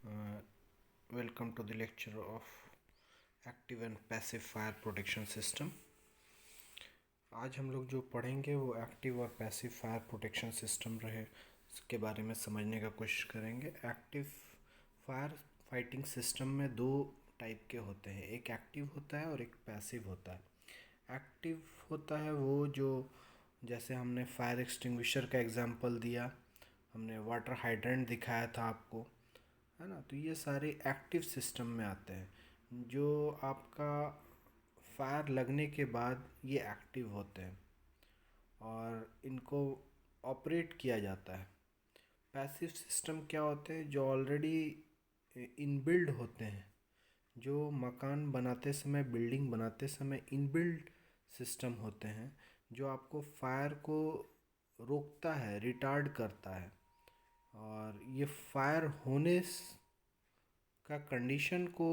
Uh, Welcome to the lecture of active and passive fire protection system. आज हम लोग जो पढ़ेंगे वो एक्टिव और पैसिव फायर प्रोटेक्शन सिस्टम रहे इसके बारे में समझने का कोशिश करेंगे। एक्टिव फायर फाइटिंग सिस्टम में दो टाइप के होते हैं, एक एक्टिव होता है और एक पैसिव होता है। एक्टिव होता है वो जो, जैसे हमने फायर एक्सटिंग्विशर का एग्जांपल दिया, हमने वाटर हाइड्रेंट दिखाया था आपको, है ना। तो ये सारे एक्टिव सिस्टम में आते हैं। जो आपका फायर लगने के बाद ये एक्टिव होते हैं और इनको ऑपरेट किया जाता है। पैसिव सिस्टम क्या होते हैं? जो ऑलरेडी इनबिल्ड होते हैं, जो मकान बनाते समय, बिल्डिंग बनाते समय इनबिल्ड सिस्टम होते हैं, जो आपको फायर को रोकता है, रिटार्ड करता है। और ये फायर होने का कंडीशन को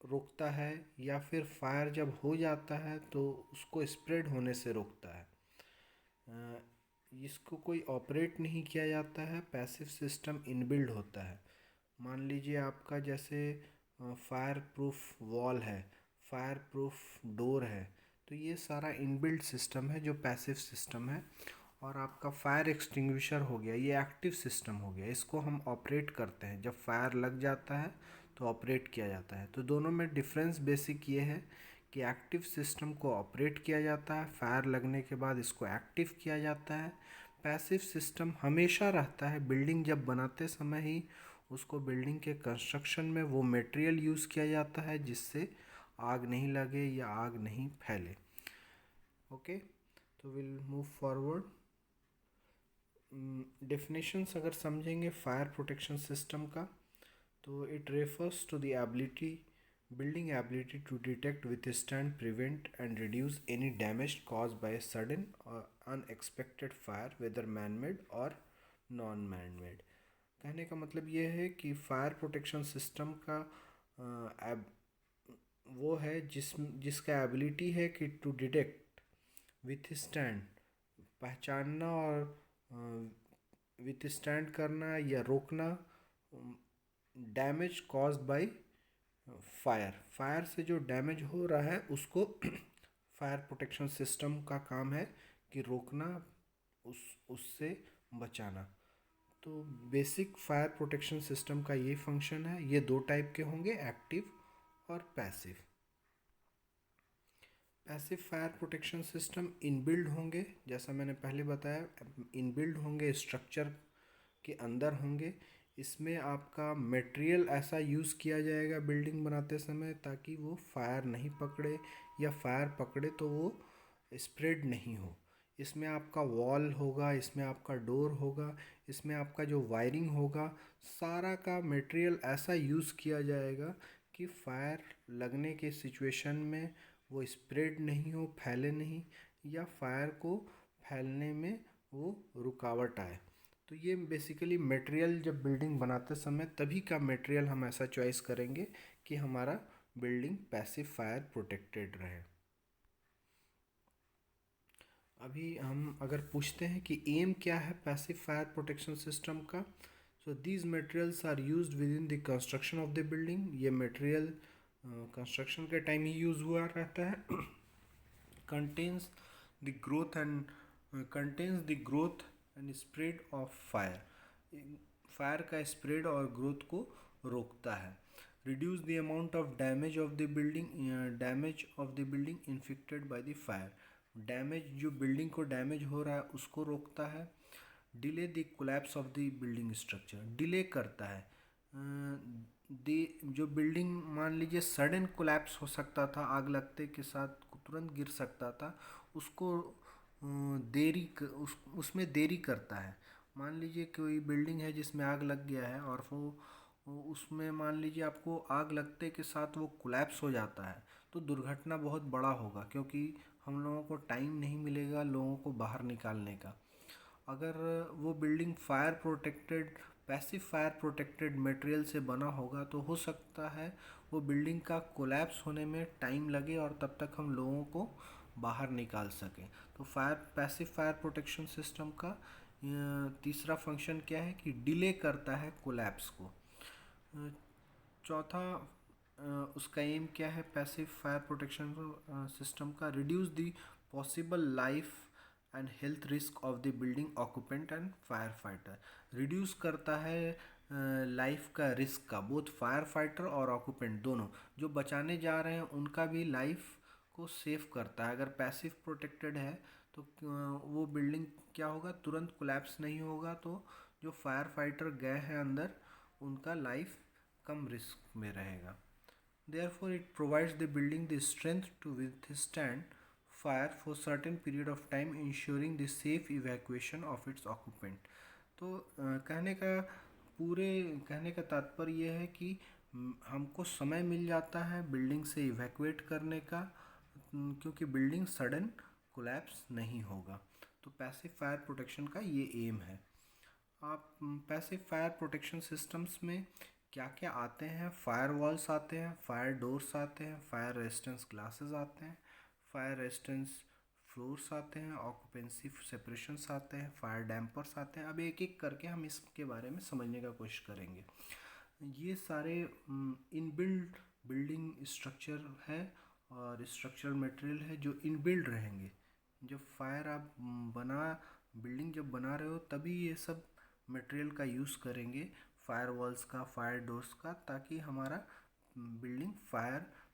रोकता है, या फिर फायर जब हो जाता है तो उसको स्प्रेड होने से रोकता है। इसको कोई ऑपरेट नहीं किया जाता है। पैसिव सिस्टम इनबिल्ड होता है। मान लीजिए आपका जैसे फायर प्रूफ वॉल है, फायर प्रूफ डोर है, तो ये सारा इनबिल्ड सिस्टम है जो पैसिव सिस्टम है। और आपका फायर एक्सटिंग्विशर हो गया, ये एक्टिव सिस्टम हो गया। इसको हम ऑपरेट करते हैं, जब फायर लग जाता है तो ऑपरेट किया जाता है। तो दोनों में डिफरेंस बेसिक ये है कि एक्टिव सिस्टम को ऑपरेट किया जाता है, फायर लगने के बाद इसको एक्टिव किया जाता है। पैसिव सिस्टम हमेशा रहता है। बिल्डिंग जब बनाते समय ही उसको, बिल्डिंग के कंस्ट्रक्शन में वो मटेरियल यूज़ किया जाता है जिससे आग नहीं लगे या आग नहीं फैले। ओके, तो विल मूव फॉरवर्ड। डेफिनेशंस अगर समझेंगे फायर प्रोटेक्शन सिस्टम का, तो it refers to the ability, building ability to detect, withstand, prevent and reduce any damage caused by a sudden or unexpected fire, whether man-made or non-man-made। कहने का मतलब ये है कि फायर प्रोटेक्शन सिस्टम का वो है जिसका एबिलिटी है कि टू डिटेक्ट, विथस्टैंड, पहचानना, और विथस्टैंड करना या रोकना damage caused by fire. Fire से जो डैमेज हो रहा है उसको फायर प्रोटेक्शन सिस्टम का काम है कि रोकना, उससे बचाना। तो बेसिक फायर प्रोटेक्शन सिस्टम का ये फंक्शन है। ये दो टाइप के होंगे, एक्टिव और passive. Passive fire protection system inbuilt होंगे, जैसा मैंने पहले बताया, इनबिल्ड होंगे, स्ट्रक्चर के अंदर होंगे। इसमें आपका मटेरियल ऐसा यूज़ किया जाएगा बिल्डिंग बनाते समय ताकि वो फायर नहीं पकड़े, या फायर पकड़े तो वो स्प्रेड नहीं हो। इसमें आपका वॉल होगा, इसमें आपका डोर होगा, इसमें आपका जो वायरिंग होगा, सारा का मटेरियल ऐसा यूज़ किया जाएगा कि फायर लगने के सिचुएशन में वो स्प्रेड नहीं हो, फैले नहीं, या फायर को फैलने में वो रुकावट आए। तो ये बेसिकली मटेरियल, जब बिल्डिंग बनाते समय तभी का मटेरियल हम ऐसा चॉइस करेंगे कि हमारा बिल्डिंग पैसिव फायर प्रोटेक्टेड रहे। अभी हम अगर पूछते हैं कि एम क्या है पैसिव फायर प्रोटेक्शन सिस्टम का, so these materials are used within the construction of the building. ये मटेरियल कंस्ट्रक्शन के टाइम ही यूज़ हुआ रहता है। Contains the growth and contains the growth and spread of fire. Fire का spread और growth को रोकता है। Reduce the amount of damage of the building, damage of the building infected by the fire. Damage, जो building को damage हो रहा है उसको रोकता है। Delay the collapse of the building structure, delay करता है। जो बिल्डिंग मान लीजिए सडन कोलैप्स हो सकता था, आग लगते के साथ तुरंत गिर सकता था, उसको उसमें देरी करता है। मान लीजिए कोई बिल्डिंग है जिसमें आग लग गया है और वो उसमें मान लीजिए आपको आग लगते के साथ वो कोलैप्स हो जाता है, तो दुर्घटना बहुत बड़ा होगा, क्योंकि हम लोगों को टाइम नहीं मिलेगा लोगों को बाहर निकालने का। अगर वो building fire protected, passive fire protected material से बना होगा तो हो सकता है वो बिल्डिंग का कोलैप्स होने में टाइम लगे और तब तक हम लोगों को बाहर निकाल सकें। तो पैसिव फायर प्रोटेक्शन सिस्टम का तीसरा फंक्शन क्या है कि डिले करता है कोलैप्स को। चौथा उसका एम क्या है पैसिव फायर प्रोटेक्शन सिस्टम का, reduce the possible life and health risk of the building occupant and fire fighter. Reduce करता है लाइफ का रिस्क का, बोथ फायर फाइटर और ऑक्यूपेंट दोनों जो बचाने जा रहे हैं उनका भी लाइफ को सेव करता है। अगर पैसिव प्रोटेक्टेड है तो वो बिल्डिंग क्या होगा, तुरंत कोलैप्स नहीं होगा, तो जो फायर फाइटर गए हैं अंदर उनका लाइफ कम रिस्क में रहेगा। Therefore, it provides the building the strength to withstand fire for certain period of time, ensuring the safe evacuation of its occupant। तो कहने का तात्पर्य यह है कि हमको समय मिल जाता है बिल्डिंग से इवैक्यूएट करने का, क्योंकि बिल्डिंग सडन कोलैप्स नहीं होगा। तो पैसिव फायर प्रोटेक्शन का ये एम है। आप पैसिव फायर प्रोटेक्शन सिस्टम्स में क्या क्या आते हैं, फायर वॉल्स आते हैं, फायर डोर्स आते हैं, फायर रेजिस्टेंस ग्लासेस आते हैं, फायर रेजिस्टेंस फ्लोर्स आते हैं, ऑक्यूपेंसी सेपरेशंस आते हैं, फायर डैम्पर्स आते हैं। अब एक एक करके हम इसके बारे में समझने का कोशिश करेंगे। ये सारे इनबिल्ड बिल्डिंग स्ट्रक्चर है और स्ट्रक्चरल मटेरियल है जो इनबिल्ड रहेंगे। जब फायर आप बिल्डिंग जब बना रहे हो तभी ये सब मटेरियल का यूज़ करेंगे, फायर वॉल्स का, फायर डोर्स का, ताकि हमारा बिल्डिंग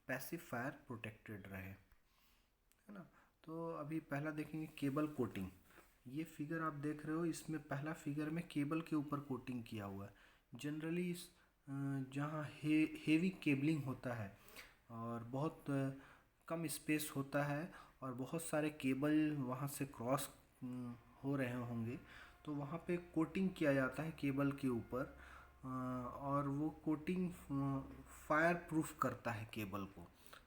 पैसिव फायर प्रोटेक्टेड रहे, है ना। तो अभी पहला देखेंगे केबल कोटिंग। ये फिगर आप देख रहे हो, इसमें पहला फिगर में केबल के ऊपर कोटिंग किया हुआ है। जनरली जहाँ हेवी केबलिंग होता है और बहुत कम स्पेस होता है और बहुत सारे केबल वहाँ से क्रॉस हो रहे होंगे, तो वहाँ पे कोटिंग किया जाता है केबल के ऊपर, और वो कोटिंग फायर प्रूफ करता है केबल को,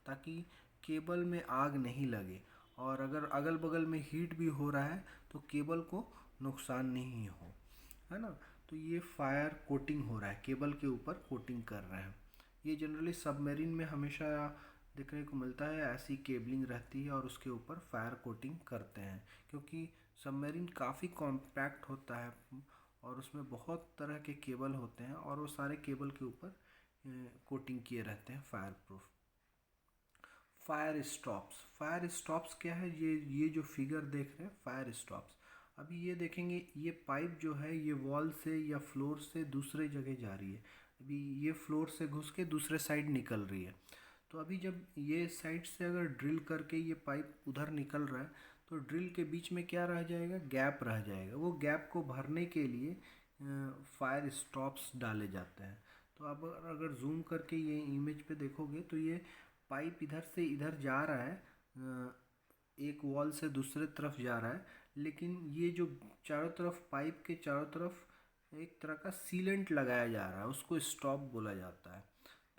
ताकि केबल में आग नहीं लगे, और अगर अगल बगल में हीट भी हो रहा है तो केबल को नुकसान नहीं हो, है ना। तो ये फायर कोटिंग हो रहा है, केबल के ऊपर कोटिंग कर रहे हैं। ये जनरली सबमरीन में हमेशा देखने को मिलता है, ऐसी केबलिंग रहती है और उसके ऊपर फायर कोटिंग करते हैं, क्योंकि सबमरीन काफ़ी कॉम्पैक्ट होता है और उसमें बहुत तरह के केबल होते हैं और वो सारे केबल के ऊपर कोटिंग किए रहते हैं फायर प्रूफ। फायर स्टॉप्स क्या है, ये जो फिगर देख रहे हैं फायर स्टॉप्स। अभी ये देखेंगे, ये पाइप जो है ये वॉल से या फ्लोर से दूसरे जगह जा रही है। अभी ये फ्लोर से घुस के दूसरे साइड निकल रही है, तो अभी जब ये साइड से अगर ड्रिल करके ये पाइप उधर निकल रहा है तो ड्रिल के बीच में क्या रह जाएगा, गैप रह जाएगा। वो गैप को भरने के लिए फायर स्टॉप्स डाले जाते हैं। तो आप अगर जूम करके ये इमेज पे देखोगे तो ये पाइप इधर से इधर जा रहा है, एक वॉल से दूसरे तरफ जा रहा है, लेकिन ये जो चारों तरफ पाइप के चारों तरफ एक तरह का सीलेंट लगाया जा रहा है, उसको स्टॉप बोला जाता है।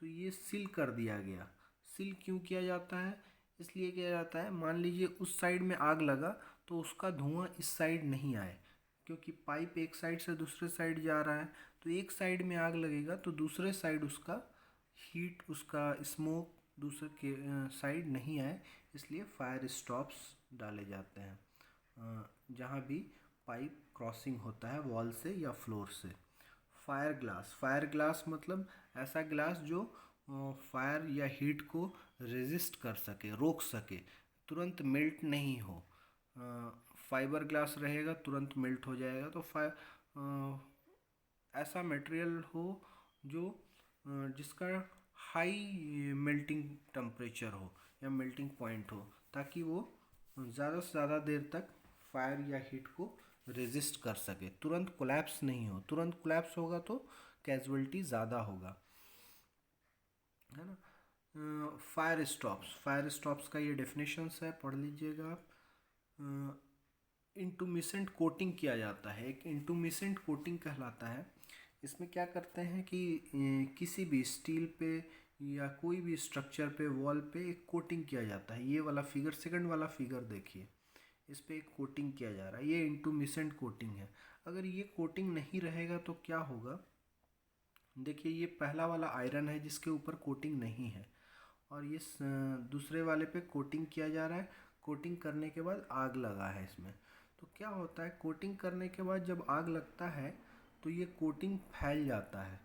तो ये सील कर दिया गया। सील क्यों किया जाता है, इसलिए किया जाता है, मान लीजिए उस साइड में आग लगा तो उसका धुआं इस साइड नहीं आए, क्योंकि पाइप एक साइड से दूसरे साइड जा रहा है, तो एक साइड में आग लगेगा तो दूसरे साइड उसका हीट, उसका स्मोक दूसरे के साइड नहीं आए, इसलिए फायर स्टॉप्स डाले जाते हैं जहाँ भी पाइप क्रॉसिंग होता है वॉल से या फ्लोर से। फायर ग्लास मतलब ऐसा ग्लास जो फायर या हीट को रेजिस्ट कर सके, रोक सके, तुरंत मेल्ट नहीं हो। फाइबर ग्लास रहेगा तुरंत मेल्ट हो जाएगा। तो ऐसा मटेरियल हो जो जिसका हाई मेल्टिंग टेम्परेचर हो या मेल्टिंग पॉइंट हो, ताकि वो ज़्यादा से ज़्यादा देर तक फायर या हीट को रेजिस्ट कर सके, तुरंत कोलैप्स नहीं हो। तुरंत कोलैप्स होगा तो कैजुअलिटी ज़्यादा होगा, है ना। फायर स्टॉप्स का ये डेफिनेशंस है, पढ़ लीजिएगा आप। इंटुमिसेंट कोटिंग किया जाता है, एक इंटुमिसेंट कोटिंग कहलाता है। इसमें क्या करते हैं कि किसी भी स्टील पे या कोई भी स्ट्रक्चर पे, वॉल पे एक कोटिंग किया जाता है। ये वाला फिगर, सेकंड वाला फिगर देखिए, इस पे एक कोटिंग किया जा रहा है, ये इंटुमिसेंट कोटिंग है। अगर ये कोटिंग नहीं रहेगा तो क्या होगा, देखिए ये पहला वाला आयरन है जिसके ऊपर कोटिंग नहीं है, और ये दूसरे वाले पे कोटिंग किया जा रहा है। कोटिंग करने के बाद आग लगा है इसमें, तो क्या होता है, कोटिंग करने के बाद जब आग लगता है तो ये कोटिंग फैल जाता है,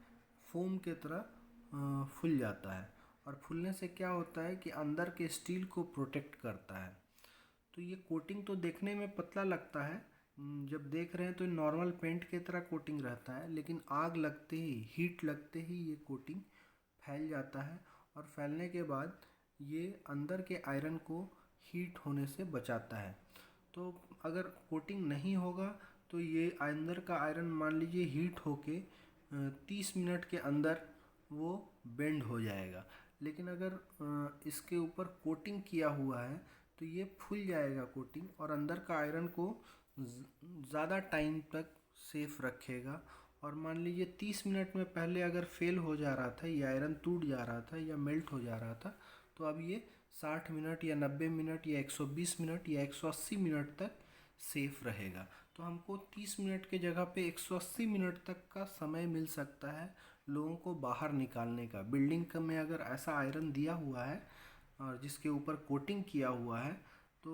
फोम के तरह फूल जाता है। और फूलने से क्या होता है कि अंदर के स्टील को प्रोटेक्ट करता है। तो ये कोटिंग तो देखने में पतला लगता है, जब देख रहे हैं तो नॉर्मल पेंट की तरह कोटिंग रहता है, लेकिन आग लगते ही, हीट लगते ही ये कोटिंग फैल जाता है। और फैलने के बाद ये अंदर के आयरन को हीट होने से बचाता है। तो अगर कोटिंग नहीं होगा तो ये अंदर का आयरन मान लीजिए हीट होके 30 मिनट के अंदर वो बेंड हो जाएगा। लेकिन अगर इसके ऊपर कोटिंग किया हुआ है तो ये फूल जाएगा कोटिंग, और अंदर का आयरन को ज़्यादा टाइम तक सेफ रखेगा। और मान लीजिए 30 मिनट में पहले अगर फेल हो जा रहा था, या आयरन टूट जा रहा था या मेल्ट हो जा रहा था, तो अब ये 60 मिनट या 90 मिनट या 120 मिनट या 180 मिनट तक सेफ रहेगा। तो हमको 30 मिनट के जगह पे 180 मिनट तक का समय मिल सकता है लोगों को बाहर निकालने का। बिल्डिंग का में अगर ऐसा आयरन दिया हुआ है और जिसके ऊपर कोटिंग किया हुआ है, तो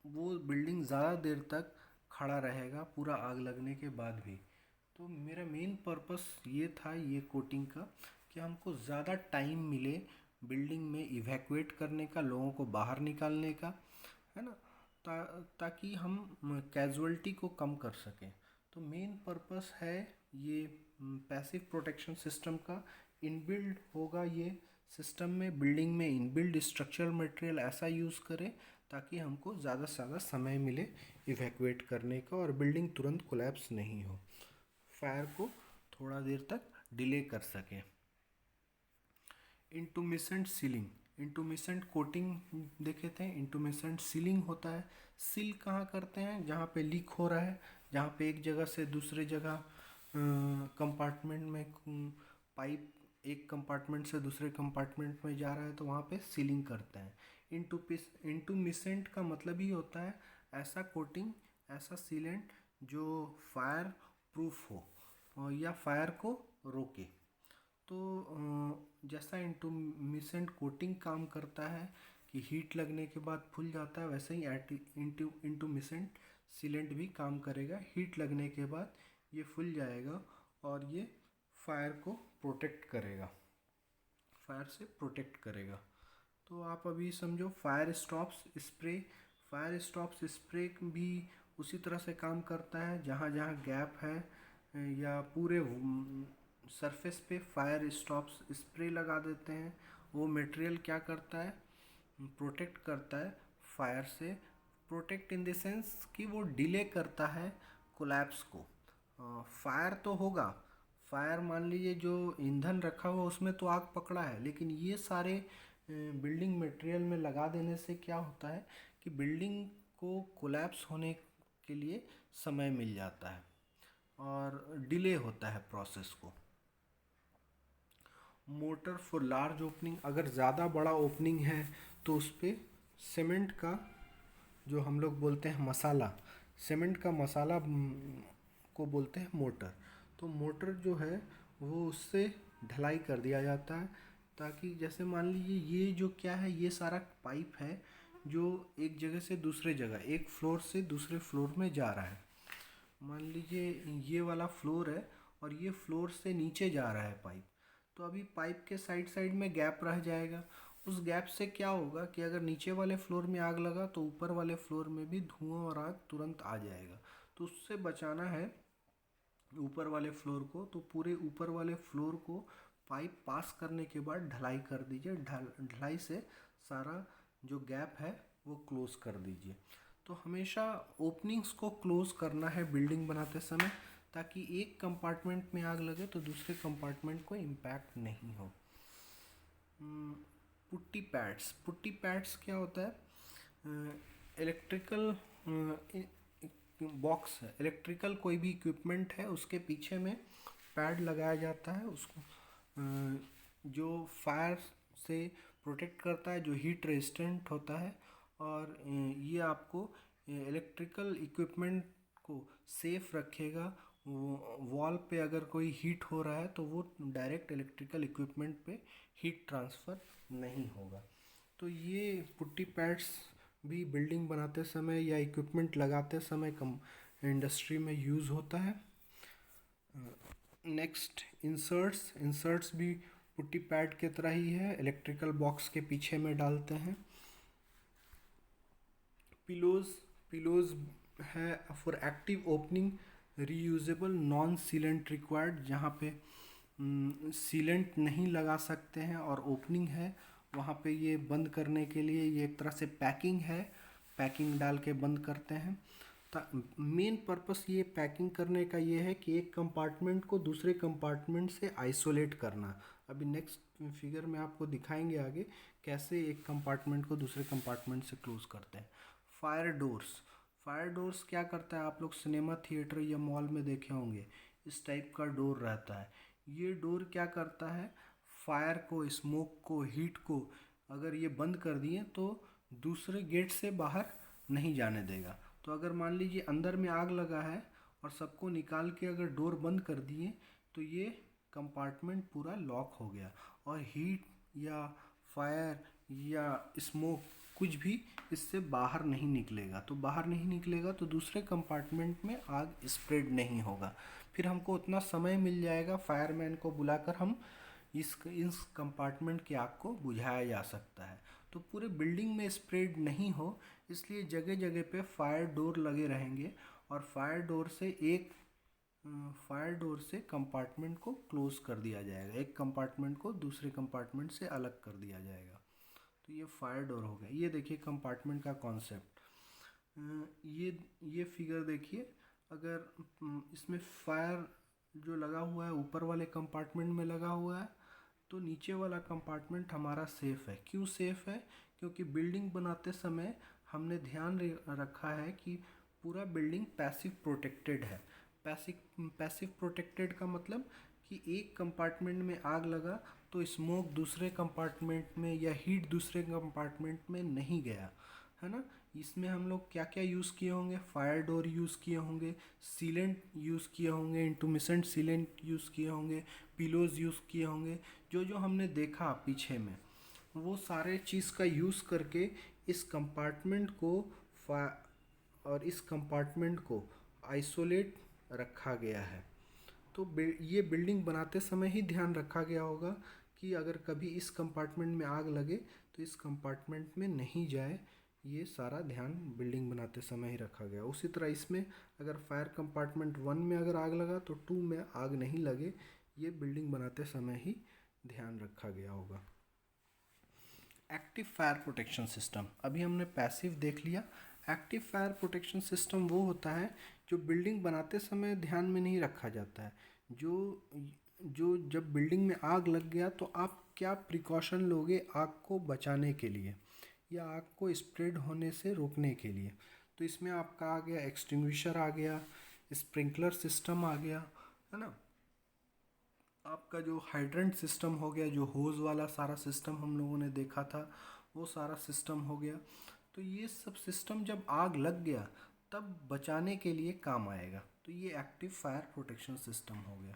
वो बिल्डिंग ज़्यादा देर तक खड़ा रहेगा पूरा आग लगने के बाद भी। तो मेरा मेन पर्पस ये था ये कोटिंग का, कि हमको ज़्यादा टाइम मिले बिल्डिंग में इवैक्यूएट करने का, लोगों को बाहर निकालने का, है ना, ताकि हम कैजुअलिटी को कम कर सकें। तो मेन पर्पस है ये पैसिव प्रोटेक्शन सिस्टम का। इनबिल्ड होगा ये सिस्टम में, बिल्डिंग में इनबिल्ड स्ट्रक्चरल मटेरियल ऐसा यूज़ करें ताकि हमको ज़्यादा से ज़्यादा समय मिले इवैक्यूएट करने का, और बिल्डिंग तुरंत कोलैप्स नहीं हो, फायर को थोड़ा देर तक डिले कर सकें। इंटुमिसेंट सीलिंग, इंटुमिसेंट कोटिंग देखे थे, इंटुमिसेंट सीलिंग होता है। सील कहाँ करते हैं, जहाँ पे लीक हो रहा है, जहाँ पे एक जगह से दूसरे जगह कंपार्टमेंट में पाइप एक कंपार्टमेंट से दूसरे कंपार्टमेंट में जा रहा है, तो वहाँ पे सीलिंग करते हैं। इंटुमिसेंट का मतलब ही होता है ऐसा कोटिंग, ऐसा सीलेंट जो फायर प्रूफ हो और या फायर को रोके। तो जैसा इंटुमिसेंट कोटिंग काम करता है कि हीट लगने के बाद फूल जाता है, वैसे ही इंटुमिसेंट सीलेंट भी काम करेगा। हीट लगने के बाद ये फूल जाएगा और ये फायर को प्रोटेक्ट करेगा, फायर से प्रोटेक्ट करेगा। तो आप अभी समझो fire stops spray, fire stops spray भी उसी तरह से काम करता है। जहाँ जहाँ गैप है या पूरे सरफेस पे फायर स्टॉप्स स्प्रे लगा देते हैं। वो मटेरियल क्या करता है, प्रोटेक्ट करता है फायर से। प्रोटेक्ट इन द सेंस कि वो डिले करता है कोलैप्स को। फायर तो होगा, फायर मान लीजिए जो ईंधन रखा हुआ उसमें तो आग पकड़ा है, लेकिन ये सारे बिल्डिंग मटेरियल में लगा देने से क्या होता है कि बिल्डिंग को कोलैप्स होने के लिए समय मिल जाता है और डिले होता है प्रोसेस को। मोटर फॉर लार्ज ओपनिंग, अगर ज़्यादा बड़ा ओपनिंग है तो उस पर सीमेंट का जो हम लोग बोलते हैं मसाला, सीमेंट का मसाला को बोलते हैं मोटर। तो मोटर जो है वो उससे ढलाई कर दिया जाता है, ताकि जैसे मान लीजिए ये जो क्या है, ये सारा पाइप है जो एक जगह से दूसरे जगह, एक फ्लोर से दूसरे फ्लोर में जा रहा है। मान लीजिए ये वाला फ्लोर है और ये फ्लोर से नीचे जा रहा है पाइप, तो अभी पाइप के साइड साइड में गैप रह जाएगा। उस गैप से क्या होगा कि अगर नीचे वाले फ्लोर में आग लगा तो ऊपर वाले फ्लोर में भी धुआं और आग तुरंत आ जाएगा। तो उससे बचाना है ऊपर वाले फ्लोर को, तो पूरे ऊपर वाले फ्लोर को पाइप पास करने के बाद ढलाई कर दीजिए। ढलाई से सारा जो गैप है वो क्लोज कर दीजिए। तो हमेशा ओपनिंग्स को क्लोज करना है बिल्डिंग बनाते समय, ताकि एक कंपार्टमेंट में आग लगे तो दूसरे कंपार्टमेंट को इम्पैक्ट नहीं हो। पुट्टी पैड्स, पुट्टी पैड्स क्या होता है, इलेक्ट्रिकल बॉक्स है, इलेक्ट्रिकल कोई भी इक्विपमेंट है उसके पीछे में पैड लगाया जाता है, उसको जो फायर से प्रोटेक्ट करता है, जो हीट रेजिस्टेंट होता है। और ये आपको इलेक्ट्रिकल इक्विपमेंट को सेफ रखेगा। वॉल पे अगर कोई हीट हो रहा है तो वो डायरेक्ट इलेक्ट्रिकल इक्विपमेंट पे हीट ट्रांसफ़र नहीं होगा। तो ये पुट्टी पैड्स भी बिल्डिंग बनाते समय या इक्विपमेंट लगाते समय कम इंडस्ट्री में यूज़ होता है। नेक्स्ट इंसर्ट्स भी पुट्टी पैड के तरह ही है, इलेक्ट्रिकल बॉक्स के पीछे में डालते हैं। पिलोज है for active opening, reusable, non sealant required, जहाँ पे सीलेंट नहीं लगा सकते हैं और ओपनिंग है वहाँ पे ये बंद करने के लिए ये एक तरह से पैकिंग है, पैकिंग डाल के बंद करते हैं। मेन पर्पस ये पैकिंग करने का ये है कि एक कंपार्टमेंट को दूसरे कंपार्टमेंट से आइसोलेट करना। अभी नेक्स्ट फिगर में आपको दिखाएंगे आगे कैसे एक कंपार्टमेंट को दूसरे कंपार्टमेंट से क्लोज करते हैं। फायर डोर्स क्या करता है, आप लोग सिनेमा थिएटर या मॉल में देखे होंगे, इस टाइप का डोर रहता है। ये डोर क्या करता है, फायर को, स्मोक को, हीट को अगर ये बंद कर दिए तो दूसरे गेट से बाहर नहीं जाने देगा। तो अगर मान लीजिए अंदर में आग लगा है और सबको निकाल के अगर डोर बंद कर दिए तो ये कंपार्टमेंट पूरा लॉक हो गया और हीट या फायर या स्मोक कुछ भी इससे बाहर नहीं निकलेगा। तो बाहर नहीं निकलेगा तो दूसरे कंपार्टमेंट में आग स्प्रेड नहीं होगा। फिर हमको उतना समय मिल जाएगा, फायरमैन को बुलाकर हम इस कंपार्टमेंट की आग को बुझाया जा सकता है। तो पूरे बिल्डिंग में स्प्रेड नहीं हो इसलिए जगह जगह पे फायर डोर लगे रहेंगे और फायर डोर से कंपार्टमेंट को क्लोज कर दिया जाएगा, एक कंपार्टमेंट को दूसरे कंपार्टमेंट से अलग कर दिया जाएगा। तो ये फायर डोर हो गया। ये देखिए कंपार्टमेंट का कॉन्सेप्ट। ये फिगर देखिए, अगर इसमें फायर जो लगा हुआ है ऊपर वाले कंपार्टमेंट में लगा हुआ है तो नीचे वाला कंपार्टमेंट हमारा सेफ़ है। क्यों सेफ़ है, क्योंकि बिल्डिंग बनाते समय हमने ध्यान रखा है कि पूरा बिल्डिंग पैसिव प्रोटेक्टेड है। पैसिव प्रोटेक्टेड का मतलब कि एक कंपार्टमेंट में आग लगा तो स्मोक दूसरे कंपार्टमेंट में या हीट दूसरे कंपार्टमेंट में नहीं गया, है ना। इसमें हम लोग क्या क्या यूज़ किए होंगे, फायर डोर यूज़ किए होंगे, सीलेंट यूज़ किए होंगे, इंटुमिसेंट सीलेंट यूज़ किए होंगे, पिलोज यूज़ किए होंगे। जो जो हमने देखा पीछे में वो सारे चीज़ का यूज़ करके इस कंपार्टमेंट को और इस कंपार्टमेंट को आइसोलेट रखा गया है। तो ये बिल्डिंग बनाते समय ही ध्यान रखा गया होगा कि अगर कभी इस कंपार्टमेंट में आग लगे तो इस कंपार्टमेंट में नहीं जाए, ये सारा ध्यान बिल्डिंग बनाते समय ही रखा गया। उसी तरह इसमें अगर फायर कंपार्टमेंट 1 में अगर आग लगा तो 2 में आग नहीं लगे, ये बिल्डिंग बनाते समय ही ध्यान रखा गया होगा। एक्टिव फायर प्रोटेक्शन सिस्टम, अभी हमने पैसिव देख लिया। एक्टिव फायर प्रोटेक्शन सिस्टम वो होता है जो बिल्डिंग बनाते समय ध्यान में नहीं रखा जाता है। जो जब बिल्डिंग में आग लग गया तो आप क्या प्रिकॉशन लोगे आग को बचाने के लिए या आग को स्प्रेड होने से रोकने के लिए। तो इसमें आपका आ गया एक्सटिंग्विशर, आ गया स्प्रिंकलर सिस्टम, आ गया, है ना। आपका जो हाइड्रेंट सिस्टम हो गया, जो होज वाला सारा सिस्टम हम लोगों ने देखा था वो सारा सिस्टम हो गया। तो ये सब सिस्टम जब आग लग गया तब बचाने के लिए काम आएगा। तो ये एक्टिव फायर प्रोटेक्शन सिस्टम हो गया।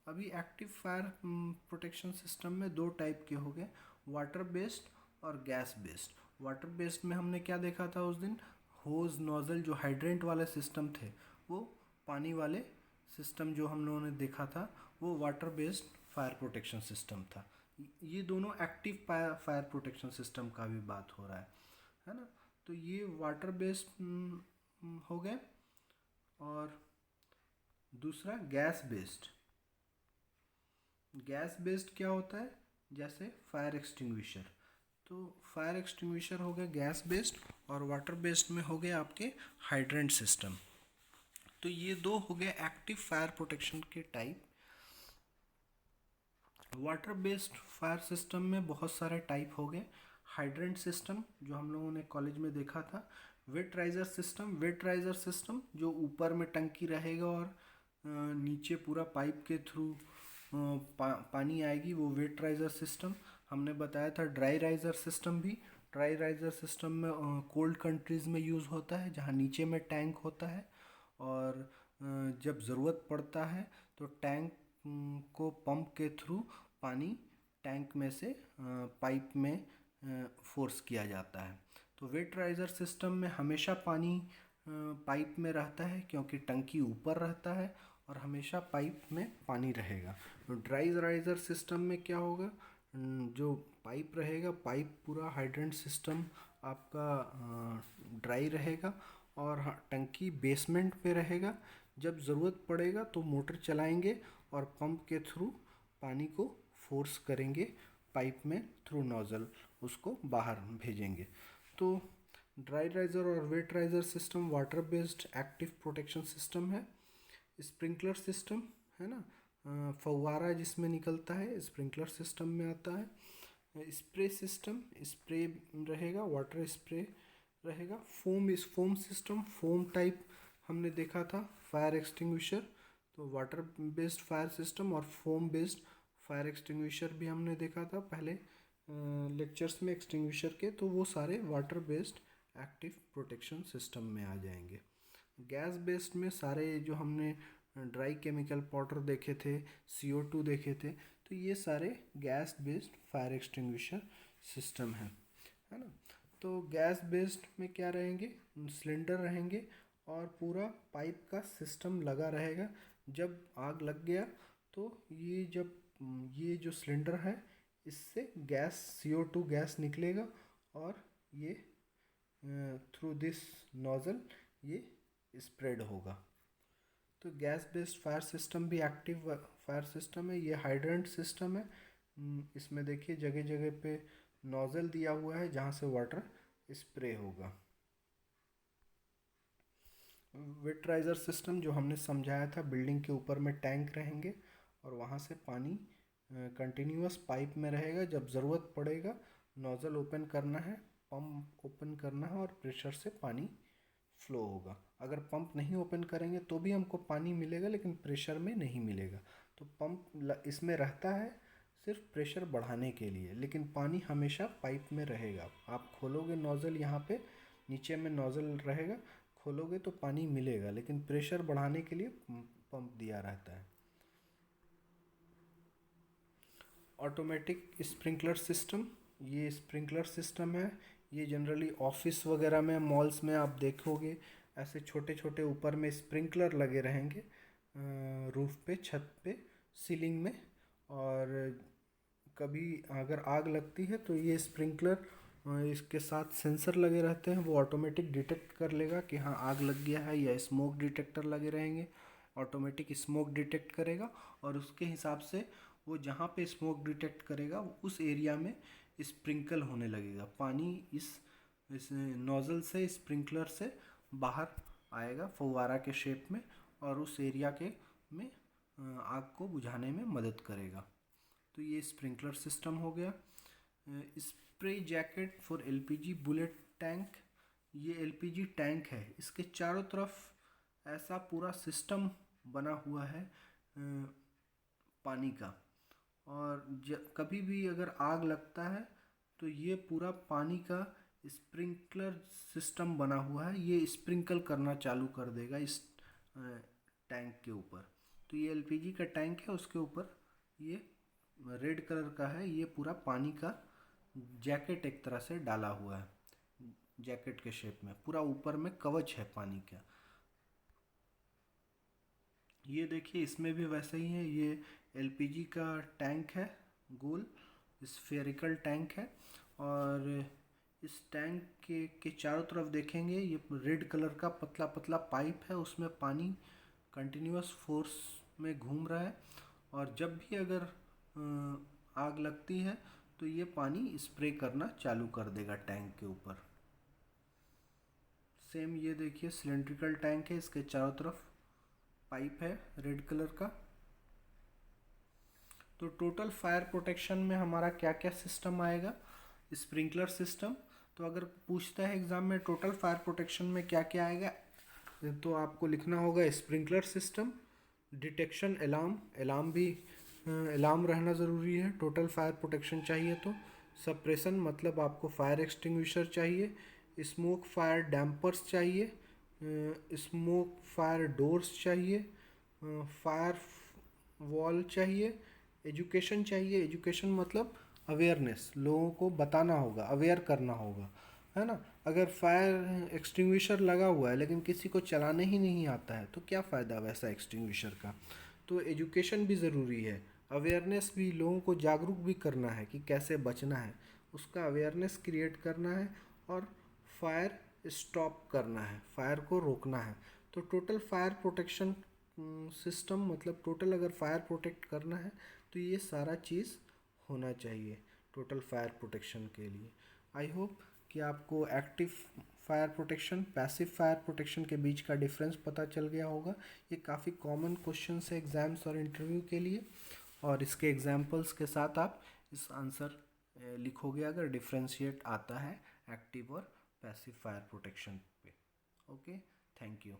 अभी एक्टिव फायर प्रोटेक्शन सिस्टम में दो टाइप के हो गए, वाटर बेस्ड और गैस बेस्ड। वाटर बेस्ड में हमने क्या देखा था उस दिन, होज नोज़ल जो हाइड्रेंट वाले सिस्टम थे वो पानी वाले सिस्टम जो हम लोगों ने देखा था वो water based fire protection system था। ये दोनों एक्टिव फायर प्रोटेक्शन सिस्टम का भी बात हो रहा है ना। तो ये वाटर बेस्ड हो गए और दूसरा गैस बेस्ड। गैस बेस्ड क्या होता है, जैसे फायर एक्सटिंग्विशर। तो फायर एक्सटिंग्विशर हो गया गैस बेस्ड और वाटर बेस्ड में हो गया आपके हाइड्रेंट सिस्टम। तो ये दो हो गए एक्टिव फायर प्रोटेक्शन के type. Water based fire system में बहुत सारे टाइप हो गए। हाइड्रेंट सिस्टम जो हम लोगों ने कॉलेज में देखा था, वेट राइजर सिस्टम जो ऊपर में टंकी रहेगा और नीचे पूरा पाइप के थ्रू पानी आएगी, वो वेट राइजर सिस्टम। हमने बताया था ड्राई राइजर सिस्टम भी। ड्राई राइजर सिस्टम में कोल्ड कंट्रीज़ में यूज़ होता है जहाँ नीचे में टैंक होता है और जब ज़रूरत पड़ता है तो टैंक को पंप के थ्रू पानी टैंक में से पाइप में फोर्स किया जाता है। तो वेट राइजर सिस्टम में हमेशा पानी पाइप में रहता है क्योंकि टंकी ऊपर रहता है और हमेशा पाइप में पानी रहेगा। तो ड्राई राइजर सिस्टम में क्या होगा, जो पाइप रहेगा, पाइप पूरा हाइड्रेंट सिस्टम आपका ड्राई रहेगा और टंकी बेसमेंट पे रहेगा। जब ज़रूरत पड़ेगा तो मोटर चलाएंगे और पंप के थ्रू पानी को फोर्स करेंगे पाइप में, थ्रू नोज़ल उसको बाहर भेजेंगे। तो ड्राई राइजर और wet riser system water based active protection system है। स्प्रिंकलर सिस्टम है ना, फव्वारा जिसमें निकलता है, स्प्रिंकलर सिस्टम में आता है। स्प्रे सिस्टम, स्प्रे रहेगा, वाटर स्प्रे रहेगा। फोम सिस्टम, फोम टाइप हमने देखा था फायर एक्सटिंग्विशर, तो वाटर बेस्ड फायर सिस्टम और फोम बेस्ड फायर एक्सटिंग्विशर भी हमने देखा था पहले लेक्चर्स में एक्सटिंग्विशर के। तो वो सारे water based active protection system में आ जाएंगे। गैस बेस्ड में सारे जो हमने ड्राई केमिकल पाउडर देखे थे, CO2 देखे थे, तो ये सारे gas based fire extinguisher system है ना। तो गैस बेस्ड में क्या रहेंगे, सिलेंडर रहेंगे और पूरा पाइप का सिस्टम लगा रहेगा। जब आग लग गया तो ये जो सिलेंडर है इससे गैस CO2 गैस निकलेगा और ये थ्रू दिस नोज़ल ये स्प्रेड होगा। तो गैस बेस्ड फायर सिस्टम भी एक्टिव फायर सिस्टम है। ये हाइड्रेंट सिस्टम है। इसमें देखिए जगह जगह पे नोज़ल दिया हुआ है जहाँ से वाटर स्प्रे होगा। वेट राइजर सिस्टम जो हमने समझाया था, बिल्डिंग के ऊपर में टैंक रहेंगे और वहाँ से पानी कंटिन्यूअस पाइप में रहेगा। जब ज़रूरत पड़ेगा नोज़ल ओपन करना है, पंप ओपन करना है और प्रेशर से पानी फ्लो होगा। अगर पंप नहीं ओपन करेंगे तो भी हमको पानी मिलेगा लेकिन प्रेशर में नहीं मिलेगा। तो पंप इसमें रहता है सिर्फ प्रेशर बढ़ाने के लिए, लेकिन पानी हमेशा पाइप में रहेगा। आप खोलोगे नोज़ल, यहाँ पे नीचे में नोज़ल रहेगा, खोलोगे तो पानी मिलेगा, लेकिन प्रेशर बढ़ाने के लिए पंप दिया रहता है। ऑटोमेटिक स्प्रिंकलर सिस्टम, ये स्प्रिंकलर सिस्टम है। ये जनरली ऑफिस वगैरह में, मॉल्स में आप देखोगे ऐसे छोटे छोटे ऊपर में स्प्रिंकलर लगे रहेंगे, रूफ पे, छत पे, सीलिंग में। और कभी अगर आग लगती है तो ये स्प्रिंकलर इसके साथ सेंसर लगे रहते हैं, वो ऑटोमेटिक डिटेक्ट कर लेगा कि हाँ आग लग गया है, या स्मोक डिटेक्टर लगे रहेंगे, ऑटोमेटिक स्मोक डिटेक्ट करेगा और उसके हिसाब से वो जहाँ पे स्मोक डिटेक्ट करेगा उस एरिया में स्प्रिंकल होने लगेगा। पानी इस नोज़ल से, स्प्रिंकलर से बाहर आएगा फव्वारा के शेप में और उस एरिया के में आग को बुझाने में मदद करेगा। तो ये स्प्रिंकलर सिस्टम हो गया। Spray jacket for LPG bullet tank, ये LPG टैंक है, इसके चारों तरफ ऐसा पूरा सिस्टम बना हुआ है पानी का। और कभी भी अगर आग लगता है तो ये पूरा पानी का स्प्रिंकलर सिस्टम बना हुआ है, ये स्प्रिंकल करना चालू कर देगा इस टैंक के ऊपर। तो ये LPG का टैंक है, उसके ऊपर ये रेड कलर का है, ये पूरा पानी का जैकेट एक तरह से डाला हुआ है, जैकेट के शेप में पूरा ऊपर में कवच है पानी का। ये देखिए इसमें भी वैसा ही है, ये LPG का टैंक है, गोल स्फेरिकल टैंक है। और इस टैंक के चारों तरफ देखेंगे ये रेड कलर का पतला पतला पाइप है, उसमें पानी कंटिन्यूअस फोर्स में घूम रहा है। और जब भी अगर आग लगती है तो ये पानी स्प्रे करना चालू कर देगा टैंक के ऊपर। सेम ये देखिए सिलेंड्रिकल टैंक है, इसके चारों तरफ पाइप है रेड कलर का। तो टोटल फायर प्रोटेक्शन में हमारा क्या क्या सिस्टम आएगा, स्प्रिंकलर सिस्टम। तो अगर पूछता है एग्ज़ाम में टोटल फायर प्रोटेक्शन में क्या क्या आएगा, तो आपको लिखना होगा sprinkler system, detection alarm, alarm रहना ज़रूरी है टोटल फायर प्रोटेक्शन चाहिए। तो सप्रेशन मतलब आपको फायर एक्सटिंग्विशर चाहिए, स्मोक फायर डैम्पर्स चाहिए, स्मोक फायर डोर्स चाहिए, फायर वॉल चाहिए, एजुकेशन चाहिए। एजुकेशन मतलब अवेयरनेस, लोगों को बताना होगा, अवेयर करना होगा। है ना। अगर फायर एक्सटिंग्विशर लगा हुआ है लेकिन किसी को चलाने ही नहीं आता है तो क्या फ़ायदा वैसा एक्सटिंग्विशर का। तो एजुकेशन भी ज़रूरी है, अवेयरनेस भी, लोगों को जागरूक भी करना है कि कैसे बचना है, उसका अवेयरनेस क्रिएट करना है और फायर स्टॉप करना है, फायर को रोकना है। तो टोटल फायर प्रोटेक्शन सिस्टम, मतलब टोटल अगर फायर प्रोटेक्ट करना है तो ये सारा चीज़ होना चाहिए टोटल फायर प्रोटेक्शन के लिए। आई होप कि आपको active fire protection, passive fire protection के बीच का डिफरेंस पता चल गया होगा। ये काफ़ी कॉमन क्वेश्चन है एग्ज़ाम्स और इंटरव्यू के लिए, और इसके एग्जांपल्स के साथ आप इस आंसर लिखोगे अगर डिफरेंशिएट आता है एक्टिव और पैसिव फायर प्रोटेक्शन पे। Okay, thank you.